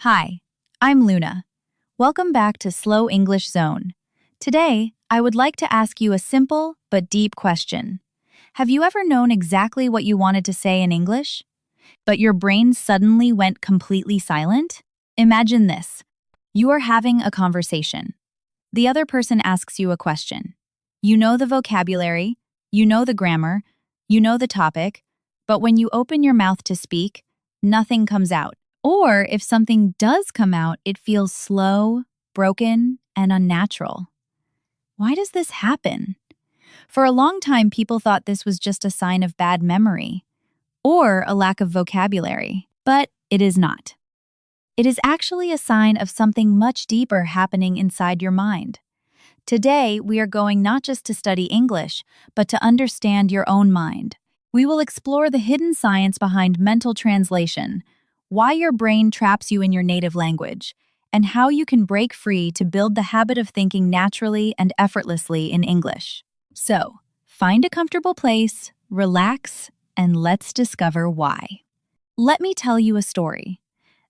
Hi, I'm Luna. Welcome back to Slow English Zone. Today, I would like to ask you a simple but deep question. Have you ever known exactly what you wanted to say in English, but your brain suddenly went completely silent? Imagine this. You are having a conversation. The other person asks you a question. You know the vocabulary, you know the grammar, you know the topic, but when you open your mouth to speak, nothing comes out. Or if something does come out, it feels slow, broken, and unnatural. Why does this happen? For a long time, people thought this was just a sign of bad memory or a lack of vocabulary, but it is not. It is actually a sign of something much deeper happening inside your mind. Today, we are going not just to study English, but to understand your own mind. We will explore the hidden science behind mental translation, why your brain traps you in your native language, and how you can break free to build the habit of thinking naturally and effortlessly in English. So, find a comfortable place, relax, and let's discover why. Let me tell you a story.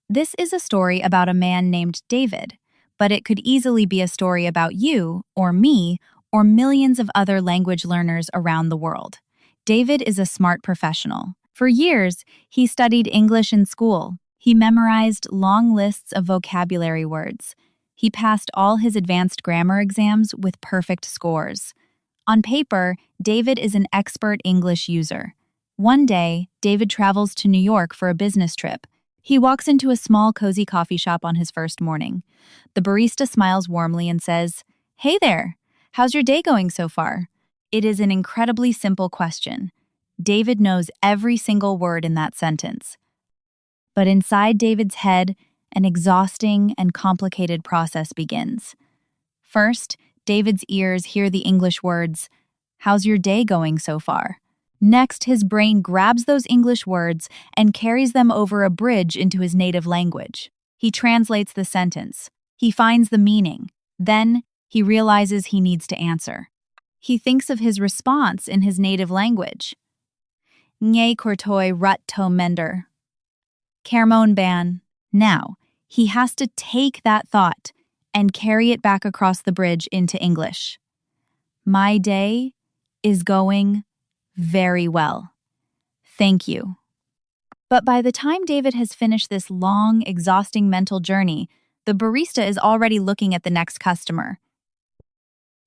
This is a story about a man named David, but it could easily be a story about you, or me, or millions of other language learners around the world. David is a smart professional. For years, he studied English in school. He memorized long lists of vocabulary words. He passed all his advanced grammar exams with perfect scores. On paper, David is an expert English user. One day, David travels to New York for a business trip. He walks into a small, cozy coffee shop on his first morning. The barista smiles warmly and says, "Hey there, how's your day going so far?" It is an incredibly simple question. David knows every single word in that sentence. But inside David's head, an exhausting and complicated process begins. First, David's ears hear the English words, "How's your day going so far?" Next, his brain grabs those English words and carries them over a bridge into his native language. He translates the sentence. He finds the meaning. Then, he realizes he needs to answer. He thinks of his response in his native language. Nye kortoi rut to mender. Kermon ban. Now, he has to take that thought and carry it back across the bridge into English. My day is going very well. Thank you. But by the time David has finished this long, exhausting mental journey, the barista is already looking at the next customer.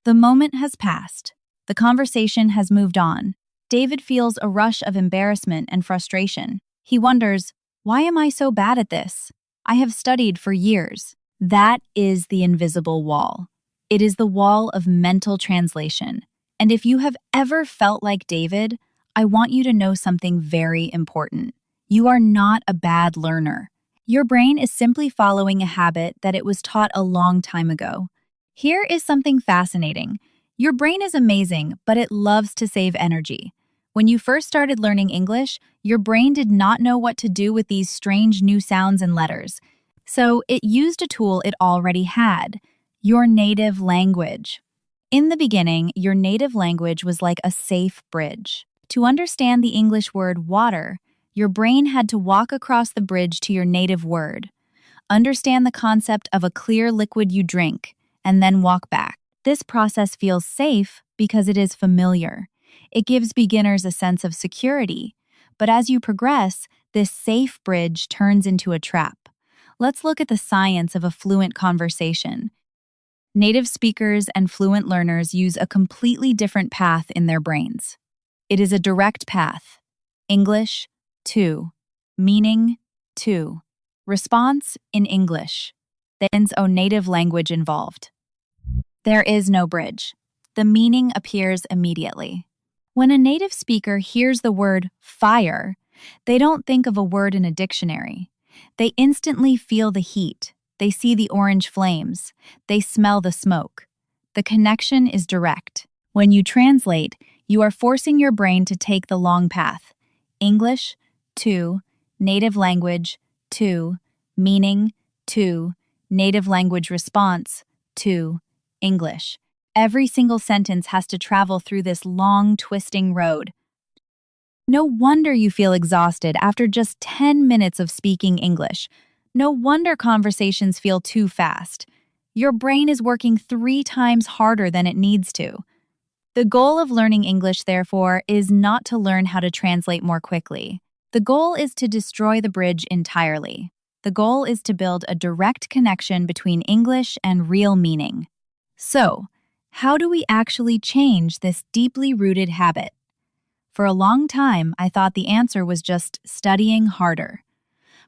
The moment has passed. The conversation has moved on. David feels a rush of embarrassment and frustration. He wonders, why am I so bad at this? I have studied for years. That is the invisible wall. It is the wall of mental translation. And if you have ever felt like David, I want you to know something very important. You are not a bad learner. Your brain is simply following a habit that it was taught a long time ago. Here is something fascinating. Your brain is amazing, but it loves to save energy. When you first started learning English, your brain did not know what to do with these strange new sounds and letters. So it used a tool it already had, your native language. In the beginning, your native language was like a safe bridge. To understand the English word water, your brain had to walk across the bridge to your native word. Understand the concept of a clear liquid you drink, and then walk back. This process feels safe because it is familiar. It gives beginners a sense of security. But as you progress, this safe bridge turns into a trap. Let's look at the science of a fluent conversation. Native speakers and fluent learners use a completely different path in their brains. It is a direct path. English, to. Meaning, to. Response, in English. There's no native language involved. There is no bridge. The meaning appears immediately. When a native speaker hears the word fire, they don't think of a word in a dictionary. They instantly feel the heat. They see the orange flames. They smell the smoke. The connection is direct. When you translate, you are forcing your brain to take the long path. English, to. Native language, to. Meaning, to. Native language response, to. English. Every single sentence has to travel through this long, twisting road. No wonder you feel exhausted after just 10 minutes of speaking English. No wonder conversations feel too fast. Your brain is working 3 times harder than it needs to. The goal of learning English, therefore, is not to learn how to translate more quickly. The goal is to destroy the bridge entirely. The goal is to build a direct connection between English and real meaning. So, how do we actually change this deeply rooted habit? For a long time, I thought the answer was just studying harder.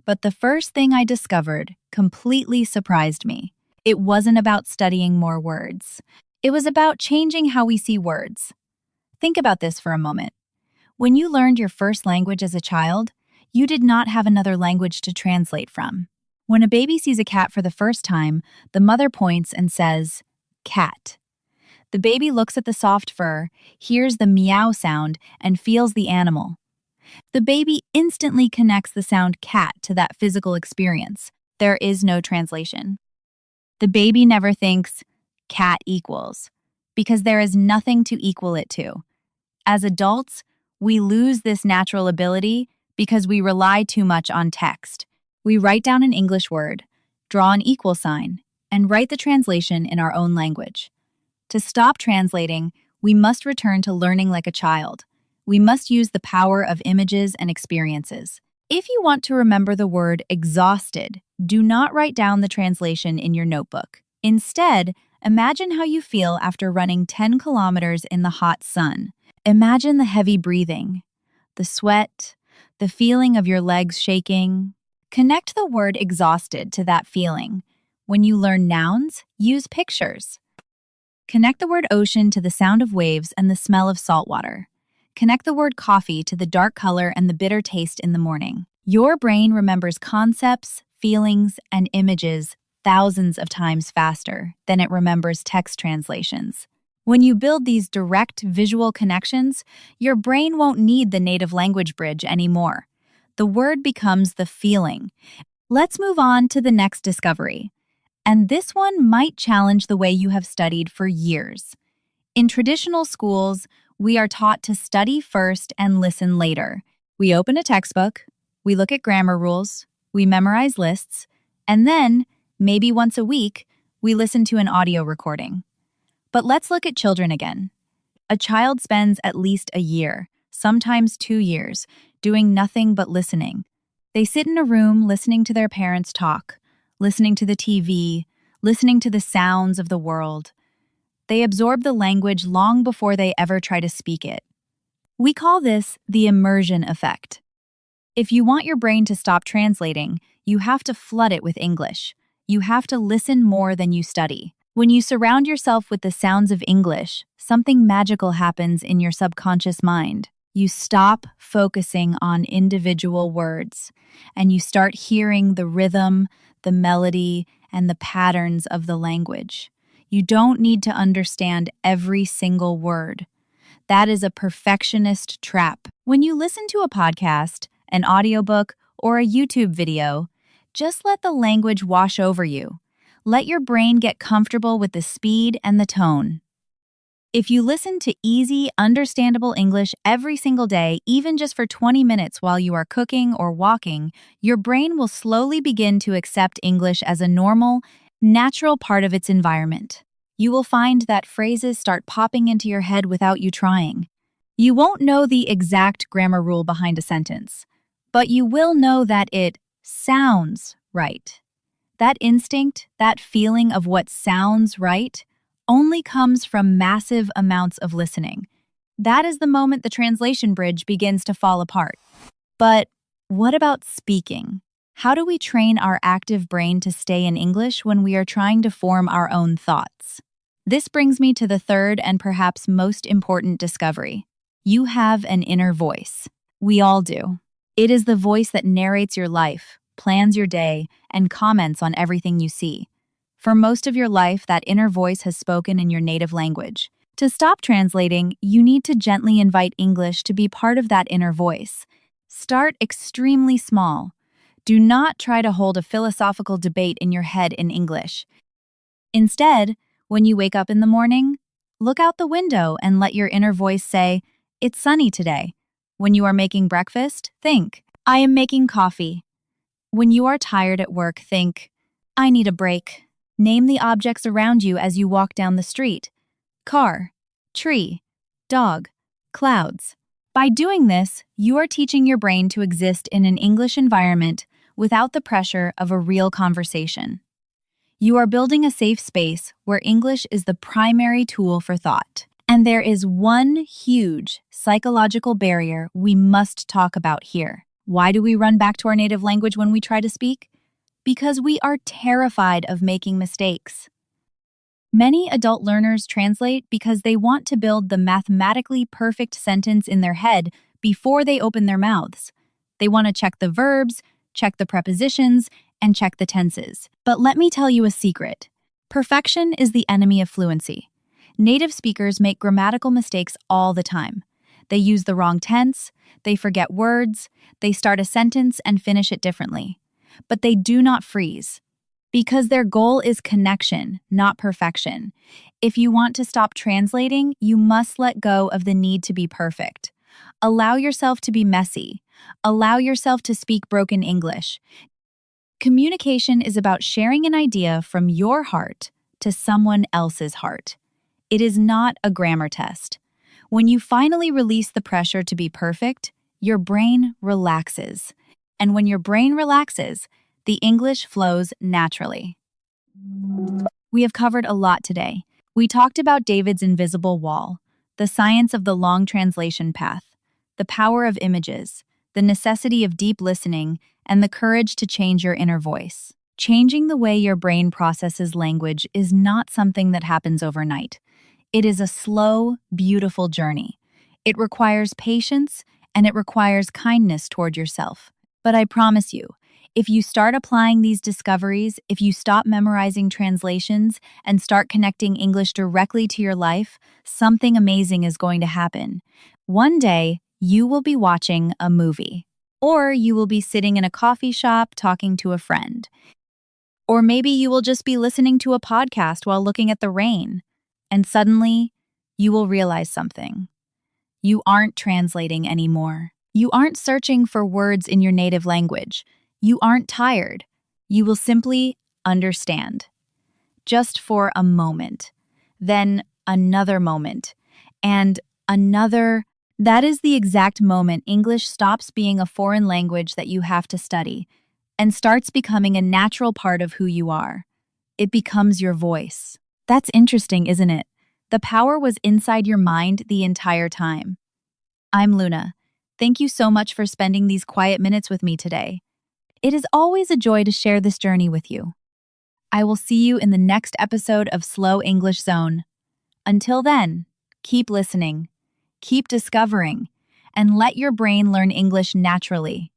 But the first thing I discovered completely surprised me. It wasn't about studying more words. It was about changing how we see words. Think about this for a moment. When you learned your first language as a child, you did not have another language to translate from. When a baby sees a cat for the first time, the mother points and says, "Cat." The baby looks at the soft fur, hears the meow sound, and feels the animal. The baby instantly connects the sound cat to that physical experience. There is no translation. The baby never thinks cat equals, because there is nothing to equal it to. As adults, we lose this natural ability because we rely too much on text. We write down an English word, draw an equal sign, and write the translation in our own language. To stop translating, we must return to learning like a child. We must use the power of images and experiences. If you want to remember the word exhausted, do not write down the translation in your notebook. Instead, imagine how you feel after running 10 kilometers in the hot sun. Imagine the heavy breathing, the sweat, the feeling of your legs shaking. Connect the word exhausted to that feeling. When you learn nouns, use pictures. Connect the word ocean to the sound of waves and the smell of salt water. Connect the word coffee to the dark color and the bitter taste in the morning. Your brain remembers concepts, feelings, and images thousands of times faster than it remembers text translations. When you build these direct visual connections, your brain won't need the native language bridge anymore. The word becomes the feeling. Let's move on to the next discovery. And this one might challenge the way you have studied for years. In traditional schools, we are taught to study first and listen later. We open a textbook, we look at grammar rules, we memorize lists, and then, maybe once a week, we listen to an audio recording. But let's look at children again. A child spends at least a year, sometimes 2 years, doing nothing but listening. They sit in a room listening to their parents talk, listening to the TV, listening to the sounds of the world. They absorb the language long before they ever try to speak it. We call this the immersion effect. If you want your brain to stop translating, you have to flood it with English. You have to listen more than you study. When you surround yourself with the sounds of English, something magical happens in your subconscious mind. You stop focusing on individual words, and you start hearing the rhythm, the melody, and the patterns of the language. You don't need to understand every single word. That is a perfectionist trap. When you listen to a podcast, an audiobook, or a YouTube video, just let the language wash over you. Let your brain get comfortable with the speed and the tone. If you listen to easy, understandable English every single day, even just for 20 minutes while you are cooking or walking, your brain will slowly begin to accept English as a normal, natural part of its environment. You will find that phrases start popping into your head without you trying. You won't know the exact grammar rule behind a sentence, but you will know that it sounds right. That instinct, that feeling of what sounds right, only comes from massive amounts of listening. That is the moment the translation bridge begins to fall apart. But what about speaking? How do we train our active brain to stay in English when we are trying to form our own thoughts? This brings me to the third and perhaps most important discovery. You have an inner voice. We all do. It is the voice that narrates your life, plans your day, and comments on everything you see. For most of your life, that inner voice has spoken in your native language. To stop translating, you need to gently invite English to be part of that inner voice. Start extremely small. Do not try to hold a philosophical debate in your head in English. Instead, when you wake up in the morning, look out the window and let your inner voice say, "It's sunny today." When you are making breakfast, think, "I am making coffee." When you are tired at work, think, I need a break. Name the objects around you as you walk down the street. Car, tree, dog, clouds. By doing this, you are teaching your brain to exist in an English environment without the pressure of a real conversation. You are building a safe space where English is the primary tool for thought. And there is one huge psychological barrier we must talk about here. Why do we run back to our native language when we try to speak? Because we are terrified of making mistakes. Many adult learners translate because they want to build the mathematically perfect sentence in their head before they open their mouths. They want to check the verbs, check the prepositions, and check the tenses. But let me tell you a secret. Perfection is the enemy of fluency. Native speakers make grammatical mistakes all the time. They use the wrong tense, they forget words, they start a sentence and finish it differently. But they do not freeze. Because their goal is connection, not perfection. If you want to stop translating, you must let go of the need to be perfect. Allow yourself to be messy. Allow yourself to speak broken English. Communication is about sharing an idea from your heart to someone else's heart. It is not a grammar test. When you finally release the pressure to be perfect, your brain relaxes. And when your brain relaxes, the English flows naturally. We have covered a lot today. We talked about David's invisible wall, the science of the long translation path, the power of images, the necessity of deep listening, and the courage to change your inner voice. Changing the way your brain processes language is not something that happens overnight. It is a slow, beautiful journey. It requires patience, and it requires kindness toward yourself. But I promise you, if you start applying these discoveries, if you stop memorizing translations and start connecting English directly to your life, something amazing is going to happen. One day, you will be watching a movie, or you will be sitting in a coffee shop talking to a friend. Or maybe you will just be listening to a podcast while looking at the rain, and suddenly, you will realize something. You aren't translating anymore. You aren't searching for words in your native language. You aren't tired. You will simply understand. Just for a moment. Then another moment. And another. That is the exact moment English stops being a foreign language that you have to study and starts becoming a natural part of who you are. It becomes your voice. That's interesting, isn't it? The power was inside your mind the entire time. I'm Luna. Thank you so much for spending these quiet minutes with me today. It is always a joy to share this journey with you. I will see you in the next episode of Slow English Zone. Until then, keep listening, keep discovering, and let your brain learn English naturally.